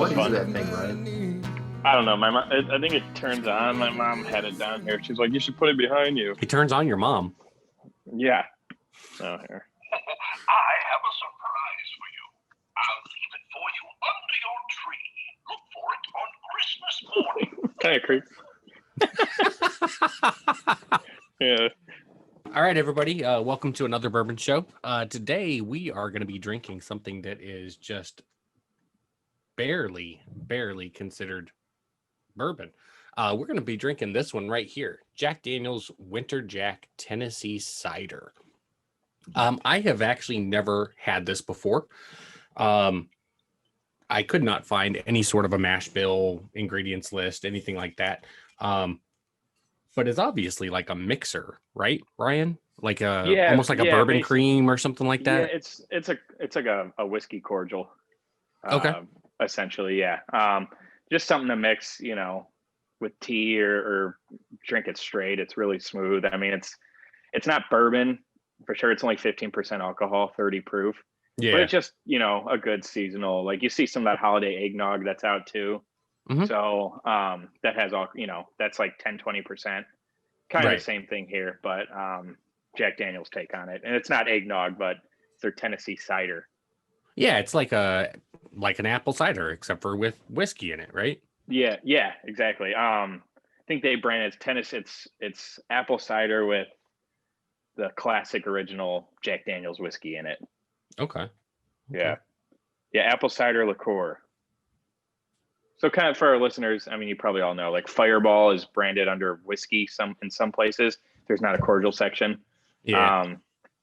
What is fun. that thing, Ryan? I don't know. My mom, I think it turns on. My mom had it down here. She's like, you should put it behind you. It turns on your mom. Yeah. Oh, here. I have a surprise for you. I'll leave it for you under your tree. Look for it on Christmas morning. Kind of creepy. Yeah. All right, everybody. Welcome to another bourbon show. Today we are going to be drinking something that is just barely considered bourbon. We're going to be drinking this one right here, Jack Daniels Winter Jack Tennessee Cider. I have actually never had this before. I could not find any sort of a mash bill, ingredients list, anything like that. But it's obviously like a mixer, right, Ryan? Like almost like a bourbon cream or something like that. Yeah, it's like a whiskey cordial. Okay. Essentially, yeah. Just something to mix, with tea or drink it straight. It's really smooth. I mean, it's not bourbon for sure. It's only 15% alcohol, 30 proof. Yeah. But it's just, a good seasonal, like you see some of that holiday eggnog that's out too. Mm-hmm. So that has all, that's like 10-20%. Kind of the same thing here, but Jack Daniels take on it. And it's not eggnog, but it's their Tennessee cider. Yeah, it's like an apple cider, except for with whiskey in it, right? Yeah, exactly. I think they brand it as Tennessee. It's apple cider with the classic original Jack Daniels whiskey in it. Okay. Yeah, apple cider liqueur. So kind of for our listeners, I mean, you probably all know, like Fireball is branded under whiskey in some places. There's not a cordial section. Yeah.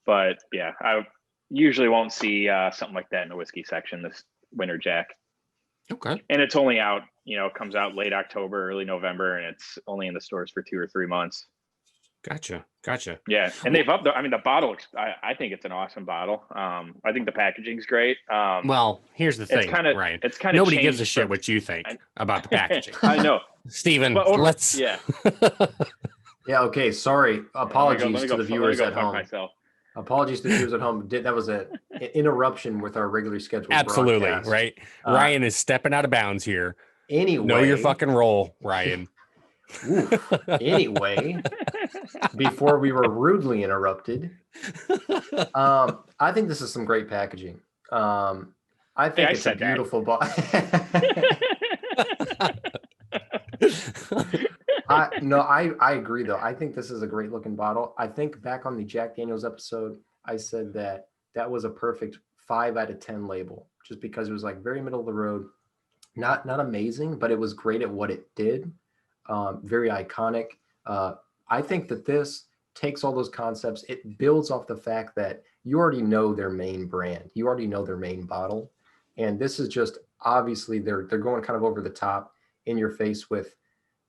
But yeah, I usually won't see something like that in the whiskey section, this Winter Jack. Okay. And it's only out, it comes out late October, early November, and it's only in the stores for 2 or 3 months. Gotcha. Yeah. And they've upped the bottle, I think it's an awesome bottle. I think the packaging's great. Well, here's the thing, Ryan. It's kind of nobody gives a shit what you think about the packaging. I know. Steven, let's. Yeah. Yeah, okay. Sorry. Apologies to the viewers at home. Myself. Apologies to the viewers at home. That was an interruption with our regularly scheduled Absolutely, broadcast. Right? Ryan is stepping out of bounds here. Anyway. Know your fucking role, Ryan. Anyway, before we were rudely interrupted, I think this is some great packaging. I think it's a beautiful bottle. I agree though. I think this is a great looking bottle. I think back on the Jack Daniels episode, I said that was a perfect 5 out of 10 label, just because it was like very middle of the road, not amazing, but it was great at what it did. Very iconic. I think that this takes all those concepts. It builds off the fact that you already know their main brand. You already know their main bottle. And this is just obviously they're going kind of over the top in your face with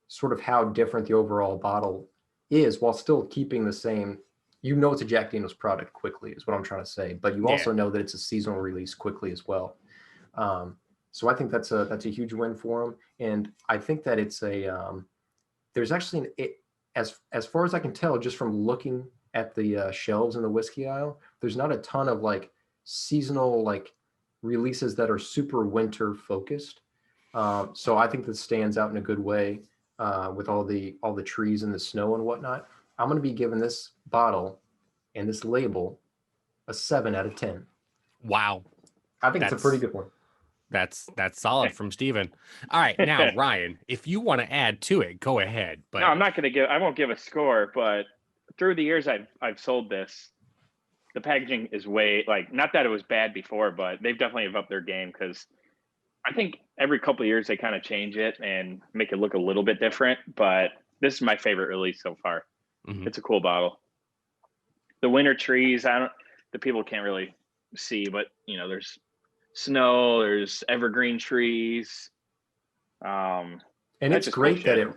sort of how different the overall bottle is while still keeping the same. It's a Jack Daniels product quickly is what I'm trying to say. But you also know that it's a seasonal release quickly as well. So I think that's a huge win for them, and I think that it's there's actually as far as I can tell, just from looking at the shelves in the whiskey aisle, there's not a ton of like seasonal like releases that are super winter focused. So I think this stands out in a good way with all the trees and the snow and whatnot. I'm going to be giving this bottle and this label a 7 out of 10. Wow, I think it's a pretty good one. That's solid from Steven. All right, now Ryan, if you want to add to it, go ahead. But no, I won't give a score, but through the years I've sold this, the packaging is way, like, not that it was bad before, but they've definitely upped their game, because I think every couple of years they kind of change it and make it look a little bit different, but this is my favorite release so far. Mm-hmm. It's a cool bottle. The winter trees, the people can't really see, but there's snow, there's evergreen trees, and it's great that it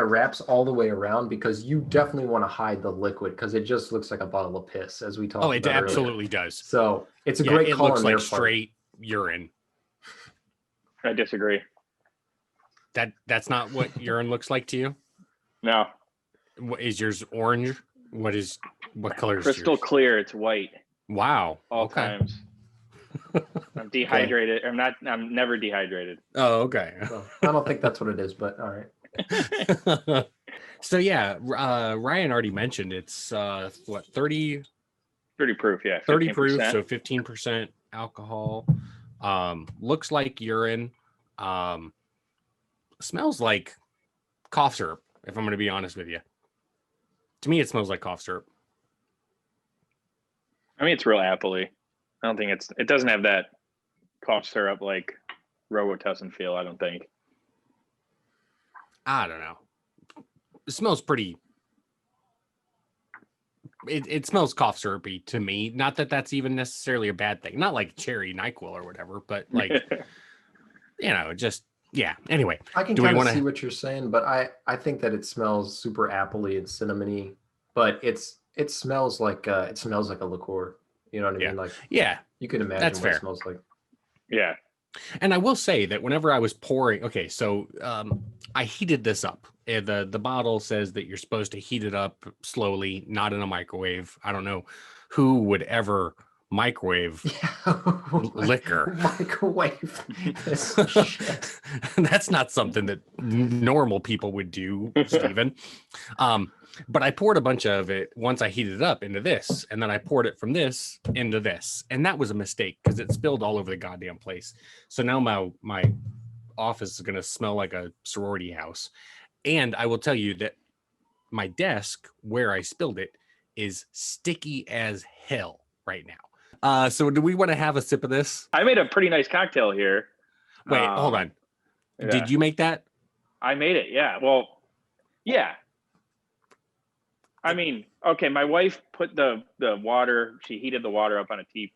wraps all the way around, because you definitely want to hide the liquid, because it just looks like a bottle of piss, as we talked about. It absolutely earlier. does. So it's a great call. It looks like straight urine. I disagree. That's not what urine looks like to you? No. Is yours orange? What color is crystal yours? Clear? It's white. Wow. All times. I'm dehydrated. I'm never dehydrated. Oh, okay. Well, I don't think that's what it is, but all right. So yeah, Ryan already mentioned it's what 30 proof, yeah. 30 proof, 15%. so 15% alcohol. Looks like urine. Smells like cough syrup, if I'm going to be honest with you. To me, it smells like cough syrup. I mean, it's real appley. I don't think it doesn't have that cough syrup like Robitussin feel, I don't think. I don't know. It smells pretty. It smells cough syrupy to me. Not that that's even necessarily a bad thing. Not like cherry NyQuil or whatever, but like, just, yeah. Anyway, I can kind of see what you're saying, but I think that it smells super appley and cinnamony, but it smells like a liqueur. You know what I mean? Like, yeah, you can imagine that's what fair. it smells like. Yeah. And I will say that whenever I was pouring, okay, so I heated this up. The bottle says that you're supposed to heat it up slowly, not in a microwave. I don't know who would ever microwave liquor. Microwave. That's not something that normal people would do, Stephen. But I poured a bunch of it once I heated it up into this, and then I poured it from this into this, and that was a mistake because it spilled all over the goddamn place. So now my office is going to smell like a sorority house. And I will tell you that my desk where I spilled it is sticky as hell right now. So do we want to have a sip of this? I made a pretty nice cocktail here. Wait, hold on. Yeah. Did you make that? I made it. Yeah. Well, yeah. I mean, okay, my wife put the water, she heated the water up on a tea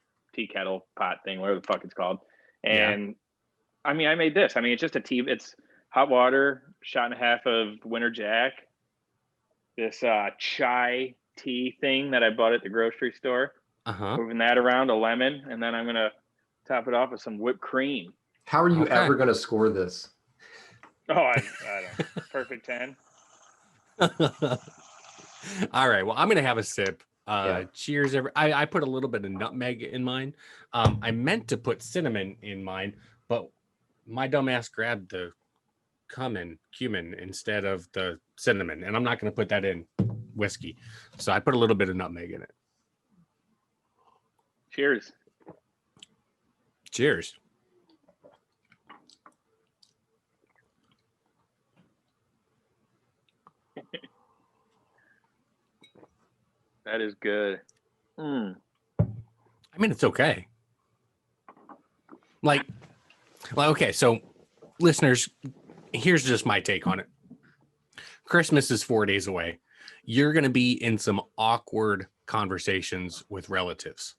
kettle pot thing, whatever the fuck it's called. And I mean, I made this. I mean, it's just it's hot water, shot and a half of Winter Jack, this chai tea thing that I bought at the grocery store. Moving that around, a lemon, and then I'm going to top it off with some whipped cream. How are you ever going to score this? Oh, I don't know. Perfect 10. All right. Well, I'm going to have a sip. Cheers. I put a little bit of nutmeg in mine. I meant to put cinnamon in mine, but my dumbass grabbed the cumin instead of the cinnamon, and I'm not going to put that in whiskey. So I put a little bit of nutmeg in it. Cheers. Cheers. That is good. I mean, it's okay. Like, okay, so listeners, here's just my take on it. Christmas is 4 days away. You're going to be in some awkward conversations with relatives.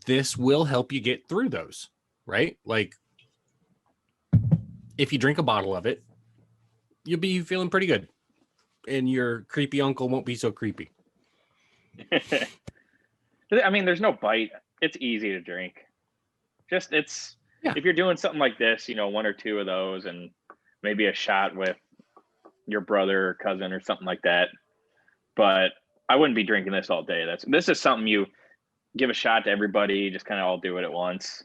This will help you get through those, right? Like, if you drink a bottle of it, you'll be feeling pretty good. And your creepy uncle won't be so creepy. I mean, there's no bite. It's easy to drink. Just if you're doing something like this, one or two of those and maybe a shot with your brother or cousin or something like that. But I wouldn't be drinking this all day. This is something you give a shot to everybody, just kind of all do it at once.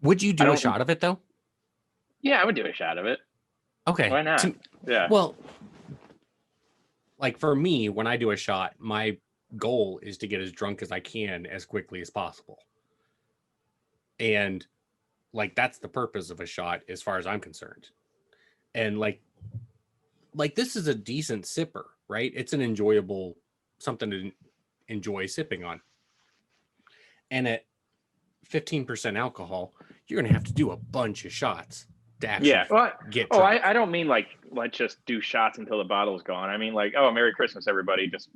Would you do a shot of it though? Yeah, I would do a shot of it. Okay. Why not? Yeah. Well, like for me, when I do a shot, my goal is to get as drunk as I can as quickly as possible. And like, that's the purpose of a shot as far as I'm concerned. And like this is a decent sipper, right? It's an enjoyable, something to enjoy sipping on. And at 15% alcohol, you're going to have to do a bunch of shots to actually get drunk. I don't mean like, let's just do shots until the bottle's gone. I mean like, Merry Christmas, everybody. Just,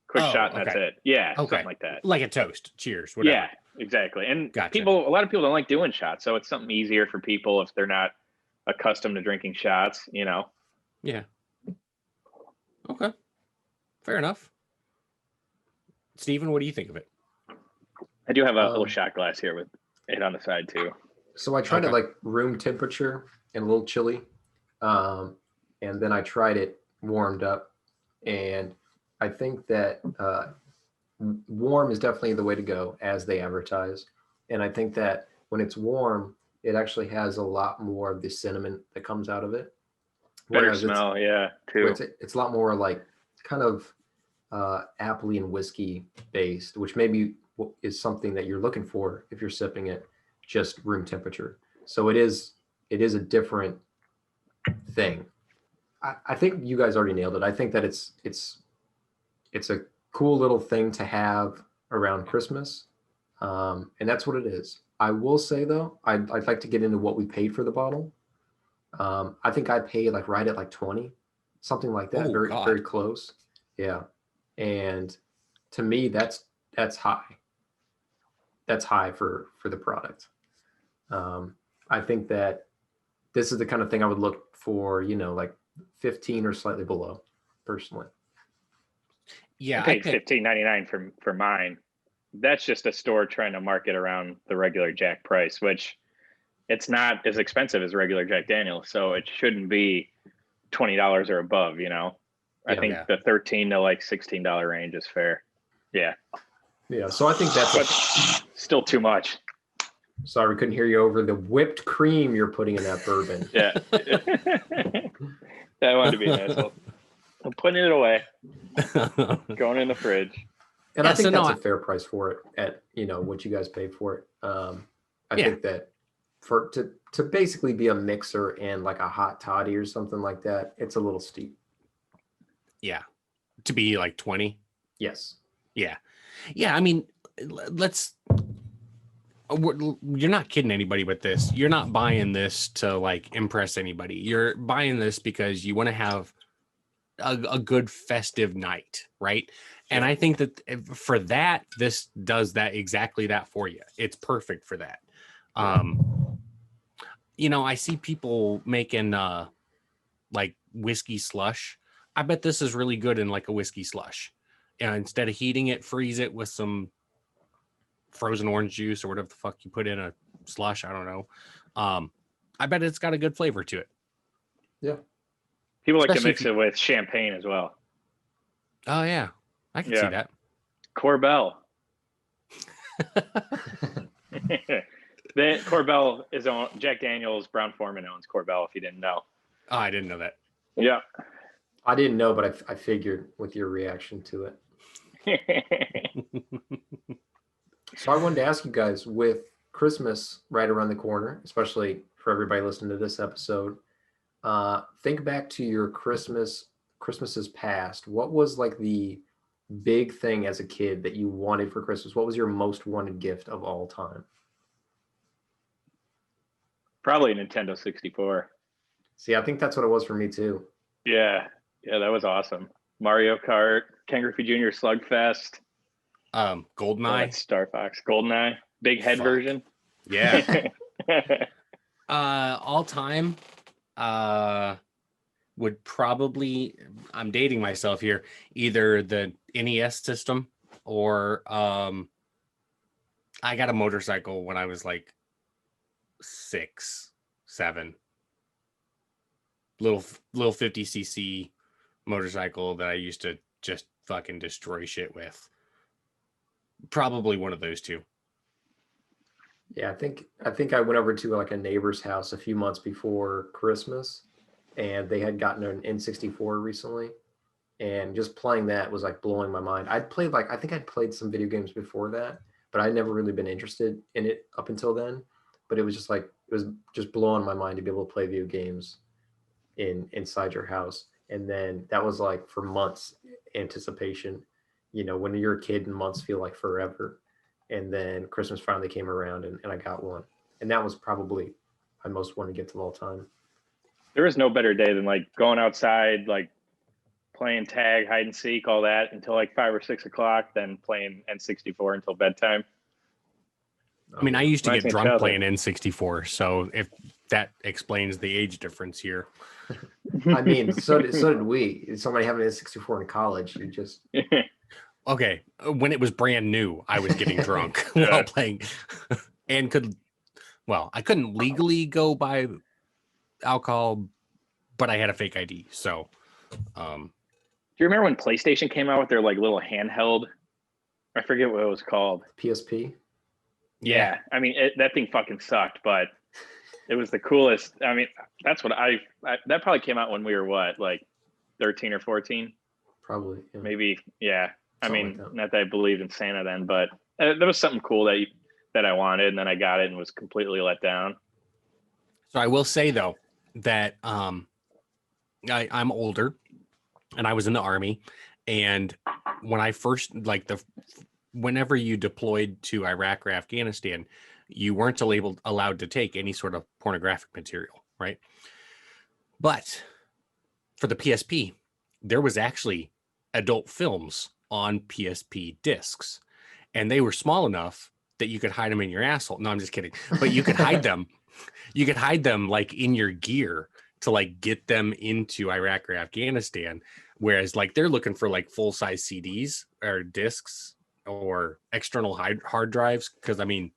quick shot and that's it. Yeah. Something like that. Like a toast. Cheers. Whatever. Yeah, exactly. And gotcha. a lot of people don't like doing shots. So it's something easier for people if they're not accustomed to drinking shots, Yeah. Okay. Fair enough. Stephen, what do you think of it? I do have a little shot glass here with it on the side too. So I tried it like room temperature and a little chilly. And then I tried it warmed up. And I think that warm is definitely the way to go as they advertise. And I think that when it's warm, it actually has a lot more of the cinnamon that comes out of it. Better Whereas smell, yeah, too. it's a lot more like kind of appley and whiskey based, which maybe is something that you're looking for if you're sipping it just room temperature. So it is a different thing. I think you guys already nailed it. I think that it's a cool little thing to have around Christmas, and that's what it is. I will say though, I'd like to get into what we paid for the bottle. I think I paid like right at like 20, something like that, Oh, very God. very close. Yeah, and to me that's high. That's high for the product. I think that this is the kind of thing I would look for, like 15 or slightly below, personally. Yeah, I I paid picked. $15.99 for mine. That's just a store trying to market around the regular Jack price, which it's not as expensive as regular Jack Daniels, so it shouldn't be $20 or above. I Yeah, think Yeah. the 13 to like $16 range is fair. Yeah, yeah. So I think that's but still too much. sorry, we couldn't hear you over the whipped cream you're putting in that bourbon. Yeah, I wanted to be an asshole. I'm putting it away, going in the fridge. And Yeah, I think so no, that's a fair price for it at what you guys paid for it. I Yeah. think that for to basically be a mixer and like a hot toddy or something like that, it's a little steep. Yeah, to be like 20. Yes. Yeah. I mean, let's. You're not kidding anybody with this. You're not buying this to like impress anybody. You're buying this because you want to have a good festive night, right? And Yeah. I think that for that, this does that exactly that for you. It's perfect for that. I see people making like whiskey slush. I bet this is really good in like a whiskey slush. Instead of heating it, freeze it with some frozen orange juice or whatever the fuck you put in a slush. I don't know. I bet it's got a good flavor to it. Yeah. People like to Especially mix it with champagne as well. Oh yeah, I can see that. Corbel. Corbel is on Jack Daniels. Brown Forman owns Corbel. If you didn't know. Oh, I didn't know that. Yeah. I didn't know, but I figured with your reaction to it. So I wanted to ask you guys, with Christmas right around the corner, especially for everybody listening to this episode, think back to your Christmases past. What was like the big thing as a kid that you wanted for Christmas? What was your most wanted gift of all time? Probably a Nintendo 64. See, I think that's what it was for me too. Yeah, that was awesome. Mario Kart, Ken Griffey Jr. Slugfest, Goldeneye, Star Fox, Goldeneye, big head Fuck. version. Yeah. All time, would probably, I'm dating myself here, either the NES system or I got a motorcycle when I was like 6, 7. Little 50cc motorcycle that I used to just fucking destroy shit with. Probably one of those two. Yeah, I think I went over to like a neighbor's house a few months before Christmas, and they had gotten an N64 recently, and just playing that was like blowing my mind. I think I'd played some video games before that, but I'd never really been interested in it up until then. But it was just blowing my mind to be able to play video games inside your house. And then that was like for months anticipation. When you're a kid and months feel like forever. And then Christmas finally came around and I got one. And that was probably my most wanted gift of all time. There is no better day than like going outside, like playing tag, hide and seek, all that until like 5 or 6 o'clock, then playing N64 until bedtime. I mean, I used to Reminds get me of drunk childhood. playing N64, so if that explains the age difference here. I mean, so did we. Somebody having an N64 in college, you just Okay, when it was brand new, I was getting drunk while playing, and I couldn't legally go buy alcohol, but I had a fake ID. So, Do you remember when PlayStation came out with their like little handheld? I forget what it was called. PSP. Yeah. I mean, that thing fucking sucked, but it was the coolest. I mean, that's what that probably came out when we were what, like 13 or 14, Probably. Yeah. maybe. Yeah. I Something mean, like that. not that I believed in Santa then, but there was something cool that I wanted, and then I got it and was completely let down. So I will say though that I'm older and I was in the army, and when I first whenever you deployed to Iraq or Afghanistan, you weren't allowed to take any sort of pornographic material, right? But for the PSP, there was actually adult films on PSP discs, and they were small enough that you could hide them in your asshole. No, I'm just kidding. But you could hide them. You could hide them like in your gear to like get them into Iraq or Afghanistan. Whereas like they're looking for like full size CDs or discs or external hard drives. Cause I mean,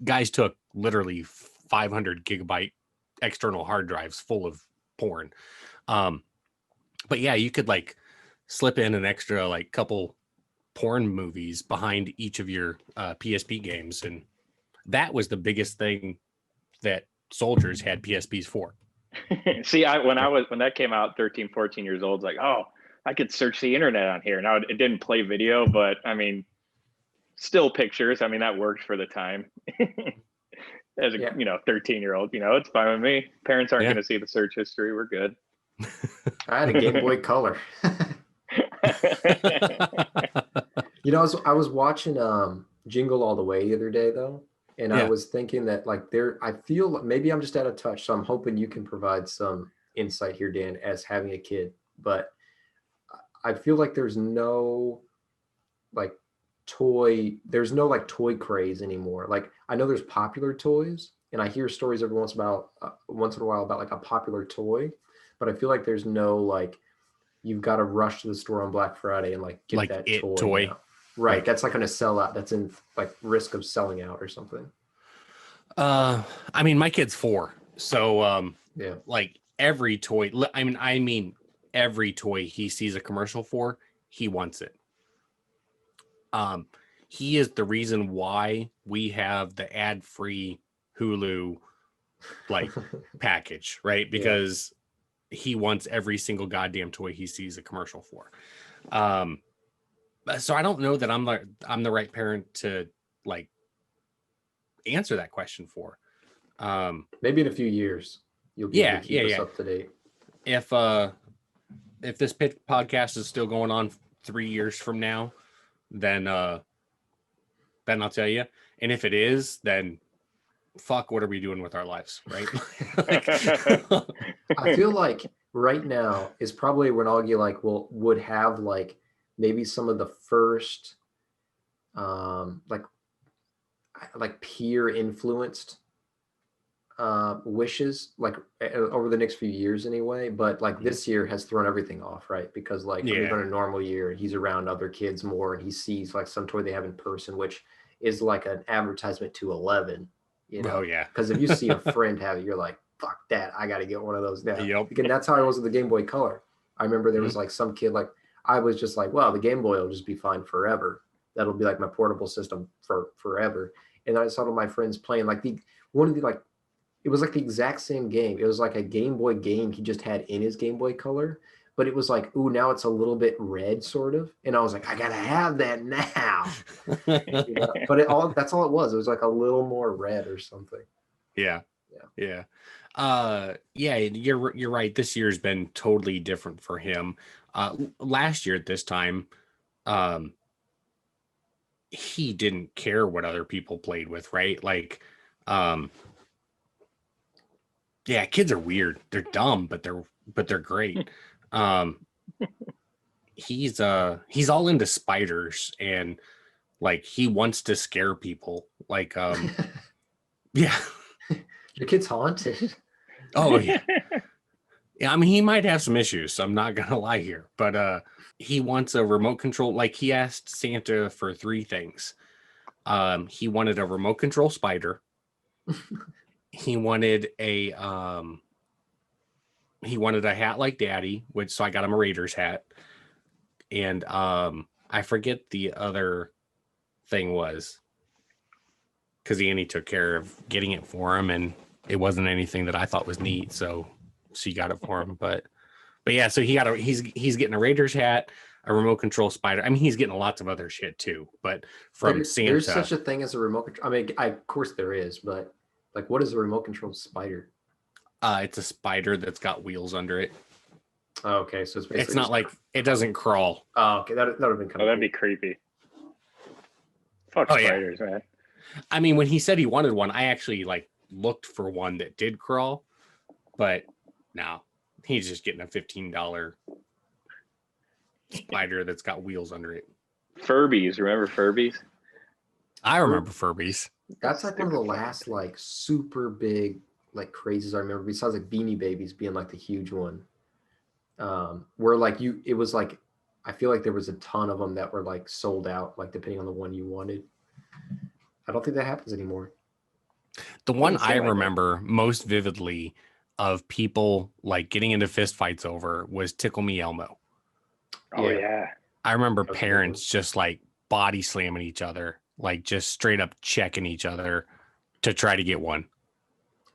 guys took literally 500 gigabyte external hard drives full of porn. But yeah, you could like slip in an extra like couple porn movies behind each of your PSP games. And that was the biggest thing that soldiers had PSPs for. See, when that came out, 13, 14 years old, it's like, oh, I could search the internet on here. Now it didn't play video, but I mean, still pictures. I mean, that worked for the time. As a 13-year-old, it's fine with me. Parents aren't going to see the search history. We're good. I had a Game Boy Color. I was watching Jingle All the Way the other day though, and I was thinking that like I feel like maybe I'm just out of touch, so I'm hoping you can provide some insight here, Dan, as having a kid. But I feel like there's no like toy craze anymore. Like I know there's popular toys, and I hear stories every once in a while about like a popular toy, but I feel like there's no like you've got to rush to the store on Black Friday and like get like that toy. Now. Right. Like, that's not going to sell out. That's in like risk of selling out or something. I mean, my kid's 4. So, yeah, like every toy, I mean, every toy he sees a commercial for, he wants it. He is the reason why we have the ad-free Hulu like package, right? Because he wants every single goddamn toy he sees a commercial for. So I don't know that I'm the right parent to like answer that question for. Maybe in a few years you'll be able to keep us up to date. If this podcast is still going on 3 years from now, then I'll tell you. And if it is, then fuck, what are we doing with our lives, right? I feel like right now is probably when all you like would have like maybe some of the first like peer influenced wishes like over the next few years anyway, but like this year has thrown everything off, right? Because like even in a normal year he's around other kids more and he sees like some toy they have in person, which is like an advertisement to 11, Oh yeah, because if you see a friend have it, you're like, fuck that, I got to get one of those now. Yep. Because that's how I was with the Game Boy Color. I remember there was like some kid, like I was just like, well, the Game Boy will just be fine forever. That'll be like my portable system for forever. And I saw my friends playing like it was like the exact same game. It was like a Game Boy game he just had in his Game Boy Color, but it was like, ooh, now it's a little bit red sort of. And I was like, I gotta have that now. But that's all it was. It was like a little more red or something. Yeah. You're right. This year's been totally different for him. Last year at this time, he didn't care what other people played with, right? Like, kids are weird. They're dumb, but they're great. He's all into spiders and like he wants to scare people. Like, yeah. Your kid's haunted. Oh yeah. Yeah, I mean, he might have some issues. So I'm not gonna lie here, but he wants a remote control. Like he asked Santa for 3 things. He wanted a remote control spider. He wanted a hat like Daddy, so I got him a Raiders hat. And I forget the other thing was. because Annie took care of getting it for him, and it wasn't anything that I thought was neat, so she got it for him. But yeah, so he's getting a Raiders hat, a remote control spider. I mean, he's getting lots of other shit too. But from There's Santa, such a thing as a remote control. I mean, of course there is, but like, what is a remote control spider? it's a spider that's got wheels under it. Oh, okay, so it's basically It's not like it doesn't crawl. Oh, okay, that would have been kind Oh, of. that'd be creepy. Fuck Oh, yeah. spiders, man. I mean, when he said he wanted one, I actually like looked for one that did crawl, but no, he's just getting a $15 spider that's got wheels under it. Furbies, remember Furbies? I remember Furbies. That's like one of the Stupid last like super big like crazes I remember. Besides like Beanie Babies being like the huge one, where like it was like I feel like there was a ton of them that were like sold out, like depending on the one you wanted. I don't think that happens anymore. The one Doesn't I seem like it. remember most vividly of people like getting into fist fights over was Tickle Me Elmo. Oh Yeah. yeah. I remember That was a good parents just like body slamming each other, like just straight up checking each other to try to get one.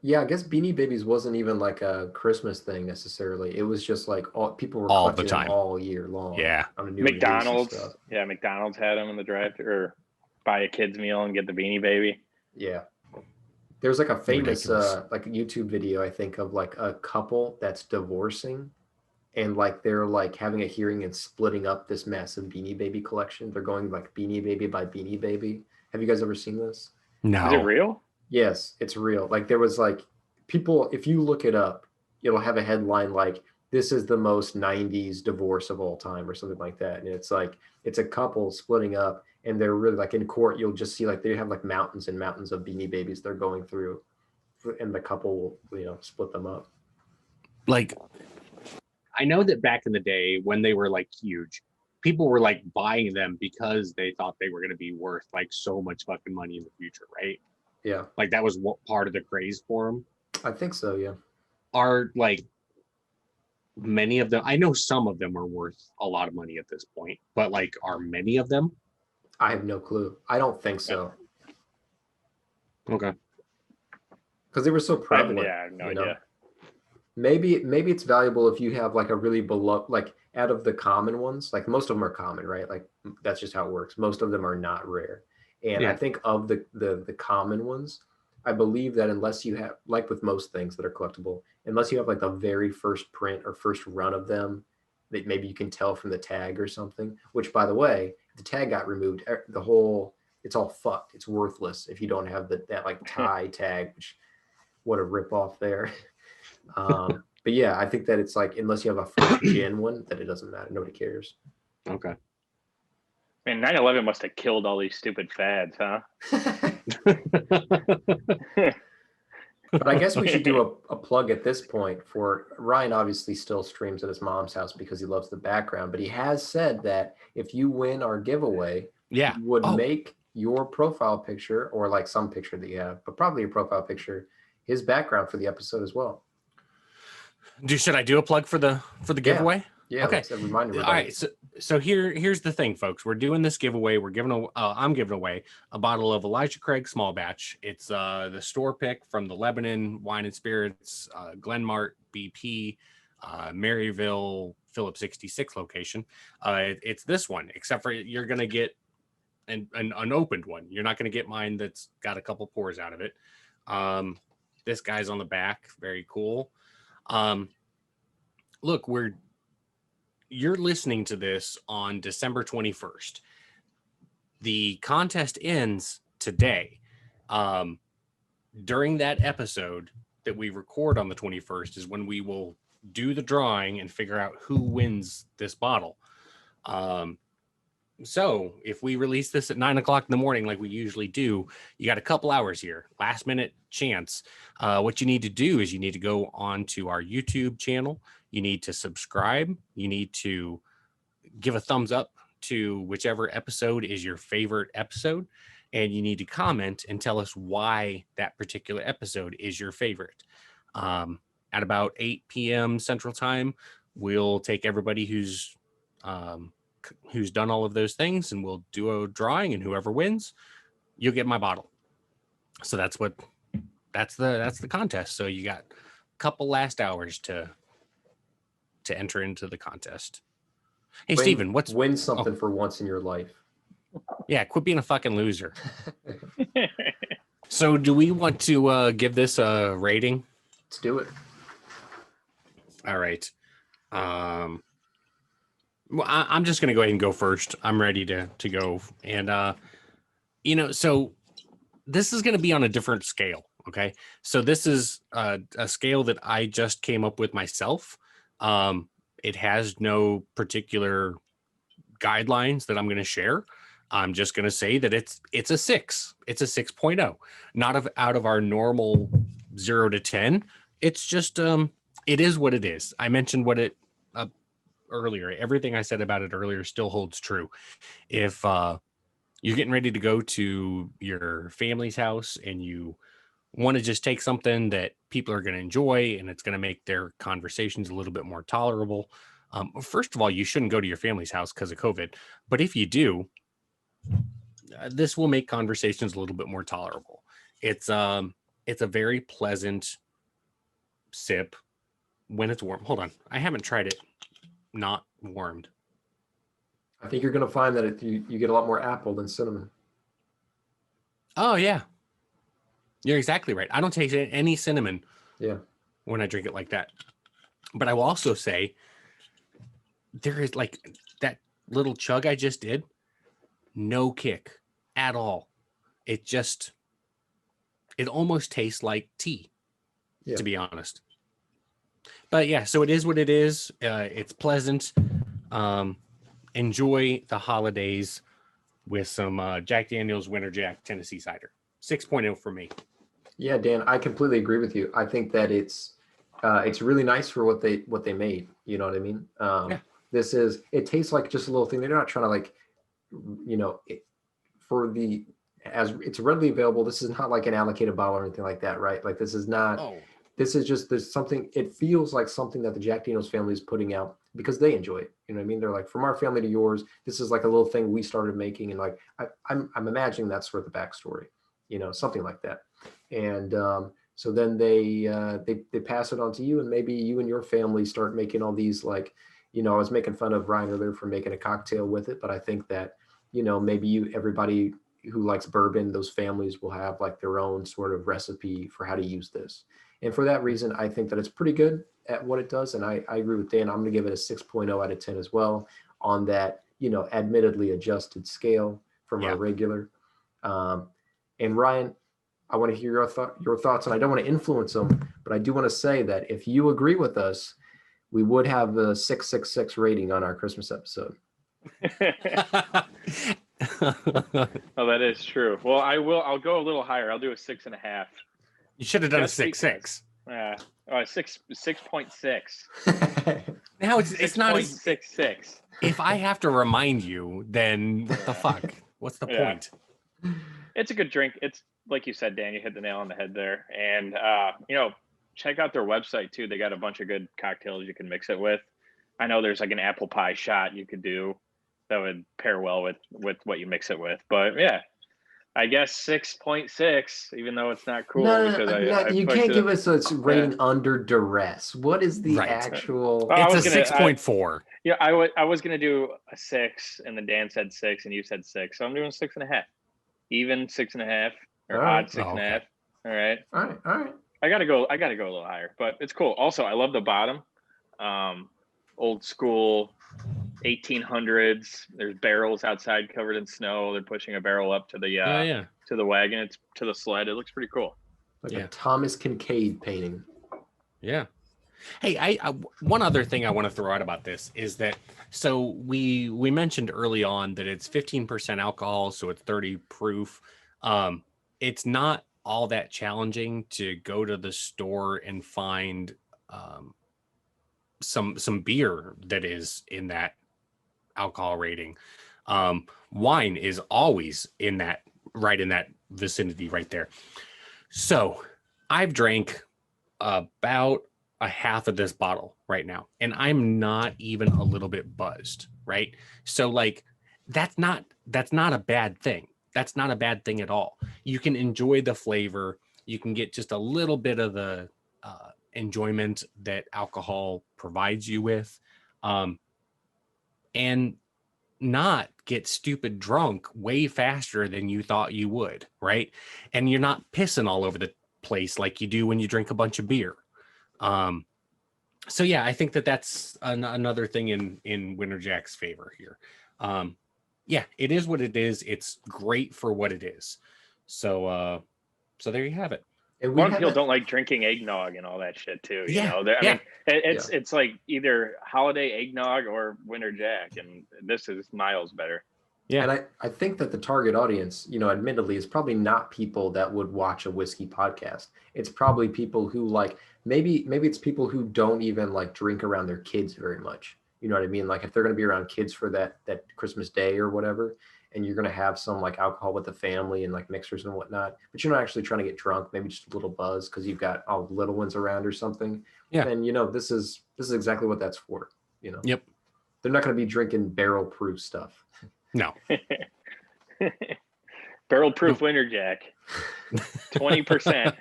Yeah, I guess Beanie Babies wasn't even like a Christmas thing necessarily. It was just like all people were All the collecting them time. all year long. Yeah. On a new release and McDonald's. stuff. Yeah, McDonald's had them in the drive-thru, or buy a kid's meal and get the Beanie Baby. Yeah. There's like a famous Ridiculous. like YouTube video, I think, of like a couple that's divorcing and like they're like having a hearing and splitting up this massive Beanie Baby collection. They're going like Beanie Baby by Beanie Baby. Have you guys ever seen this? No. Is it real? Yes, it's real. Like there was like people, if you look it up, it'll have a headline like this is the most 90s divorce of all time or something like that. And it's like it's a couple splitting up and they're really like in court, you'll just see like they have like mountains and mountains of Beanie Babies they're going through and the couple will, split them up. Like, I know that back in the day when they were like huge, people were like buying them because they thought they were going to be worth like so much fucking money in the future, right? Yeah, Like that was what part of the craze for them. I think so. Yeah. Are like many of them, I know some of them are worth a lot of money at this point, but like are many of them? I have no clue. I don't think so. Okay. Because they were so prevalent. Yeah, I have no you know? idea. Maybe it's valuable if you have like a really beloved, like out of the common ones, like most of them are common, right? Like that's just how it works. Most of them are not rare. And Yeah. I think of the common ones, I believe that unless you have, like with most things that are collectible, unless you have like the very first print or first run of them, that maybe you can tell from the tag or something, which by the way, the tag got removed, it's all fucked. It's worthless if you don't have that like tie tag, which what a rip off there. But yeah, I think that it's like unless you have a first gen one, that it doesn't matter. Nobody cares. Okay. Man, 9/11 must have killed all these stupid fads, huh? But I guess we should do a plug at this point for Ryan. Obviously, still streams at his mom's house because he loves the background. But he has said that if you win our giveaway, Yeah. he would Oh. make your profile picture or like some picture that you have, but probably your profile picture, his background for the episode as well. Should I do a plug for the giveaway? Yeah. Okay. Let's remind everybody. All right, so here's the thing, folks. We're doing this giveaway. I'm giving away a bottle of Elijah Craig Small Batch. It's the store pick from the Lebanon Wine and Spirits, Glenmart BP, Maryville Phillips 66 location. It's this one, except for you're gonna get an unopened one. You're not gonna get mine that's got a couple pours out of it. This guy's on the back, very cool. Look, you're listening to this on December 21st. The contest ends today. During that episode that we record on the 21st is when we will do the drawing and figure out who wins this bottle. So if we release this at 9:00 in the morning, like we usually do, you got a couple hours here, last minute chance. What you need to do is you need to go on to our YouTube channel. You need to subscribe. You need to give a thumbs up to whichever episode is your favorite episode. And you need to comment and tell us why that particular episode is your favorite. At about 8 p.m. Central Time, we'll take everybody who's done all of those things and we'll do a drawing, and whoever wins, you'll get my bottle. So that's the contest. So you got a couple last hours to enter into the contest. Hey, Steven, win something for once in your life? Yeah, quit being a fucking loser. So do we want to give this a rating? Let's do it. All right. Well, I'm just going to go ahead and go first. I'm ready to go. And, so this is going to be on a different scale. Okay. So this is a scale that I just came up with myself. It has no particular guidelines that I'm going to share. I'm just going to say that it's a 6. It's a 6.0, not out of our normal 0 to 10. It's just, it is what it is. I mentioned what it earlier. Everything I said about it earlier still holds true. If you're getting ready to go to your family's house and you want to just take something that people are going to enjoy and it's going to make their conversations a little bit more tolerable, first of all, you shouldn't go to your family's house because of COVID. But if you do, this will make conversations a little bit more tolerable. It's a very pleasant sip when it's warm. Hold on, I haven't tried it not warmed. I think you're going to find that you get a lot more apple than cinnamon. Oh yeah, you're exactly right. I don't taste any cinnamon. Yeah. When I drink it like that. But I will also say there is like that little chug I just did, no kick at all. It almost tastes like tea, to be honest. But yeah, so it is what it is. It's pleasant. Enjoy the holidays with some Jack Daniels Winter Jack Tennessee Cider. 6.0 for me. Yeah, Dan, I completely agree with you. I think that it's really nice for what they made. You know what I mean? Yeah. It tastes like just a little thing. They're not trying to as it's readily available. This is not like an allocated bottle or anything like that, right? Like this is not. Oh. This is just something. It feels like something that the Jack Daniels family is putting out because they enjoy it. You know what I mean? They're like, from our family to yours, this is like a little thing we started making, and like I'm imagining that's sort of the backstory. Something like that. And so then they pass it on to you, and maybe you and your family start making all these I was making fun of Ryan earlier for making a cocktail with it, but I think that maybe everybody who likes bourbon, those families will have like their own sort of recipe for how to use this. And for that reason, I think that it's pretty good at what it does. And I agree with Dan. I'm going to give it a 6.0 out of 10 as well on that, admittedly adjusted scale from our regular. And Ryan, I want to hear your thoughts, and I don't want to influence them, but I do want to say that if you agree with us, we would have a 666 rating on our Christmas episode. Oh, that is true. Well, I'll go a little higher. I'll do a 6.5. You should have done a 6.6. Yeah. 6.6. Now it's not 6.66. If I have to remind you, then what the fuck? What's the point? It's a good drink. It's like you said, Dan, you hit the nail on the head there. And check out their website too. They got a bunch of good cocktails you can mix it with. I know there's like an apple pie shot you could do that would pair well with what you mix it with. But yeah, I guess 6.6, even though it's not cool. No, you can't give us a rating under duress. What is the actual? It's a 6.4. Yeah, I was gonna do a 6, and then Dan said 6, and you said 6, so I'm doing 6.5, even 6.5, or odd 6.5. All right. I gotta go a little higher, but it's cool. Also, I love the bottom, old school 1800s. There's barrels outside covered in snow. They're pushing a barrel up to the to the wagon. It's to the sled. It looks pretty cool. Like a Thomas Kincaid painting. Yeah. Hey, I one other thing I want to throw out about this is that so we mentioned early on that it's 15% alcohol, so it's 30 proof. It's not all that challenging to go to the store and find some beer that is in that alcohol rating. Wine is always in that vicinity right there. So I've drank about a half of this bottle right now, and I'm not even a little bit buzzed, right? So like that's not a bad thing. That's not a bad thing at all. you can enjoy the flavor. You can get just a little bit of the enjoyment that alcohol provides you with, and not get stupid drunk way faster than you thought you would, right? And you're not pissing all over the place like you do when you drink a bunch of beer. So yeah, I think that's another thing in Winter Jack's favor here. Yeah, it is what it is. It's great for what it is. So there you have it. And A lot of people don't like drinking eggnog and all that shit too. You know, I mean, it's like either holiday eggnog or Winter Jack, and this is miles better. Yeah. And I think that the target audience, you know, admittedly, is probably not people that would watch a whiskey podcast. It's probably people who like, maybe it's people who don't even like drink around their kids very much. You know what I mean? Like if they're going to be around kids for that Christmas day or whatever, and you're going to have some like alcohol with the family and like mixers and whatnot, but you're not actually trying to get drunk, maybe just a little buzz because you've got all the little ones around or something. Yeah. And you know, this is exactly what that's for, you know? Yep. They're not going to be drinking barrel proof stuff. No. Barrel proof Winter Jack. 20%.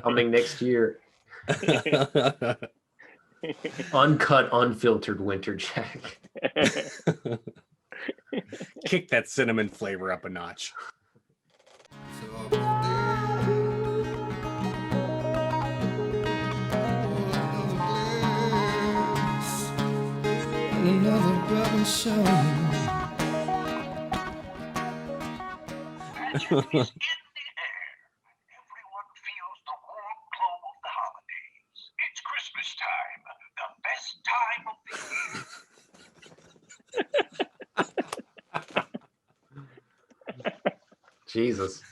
Coming next year. Uncut, unfiltered Winter Jack. Kick that cinnamon flavor up a notch. Another bourbon show. Magic is in the air. Everyone feels the warm glow of the holidays. It's Christmas time, the best time of the year. Jesus.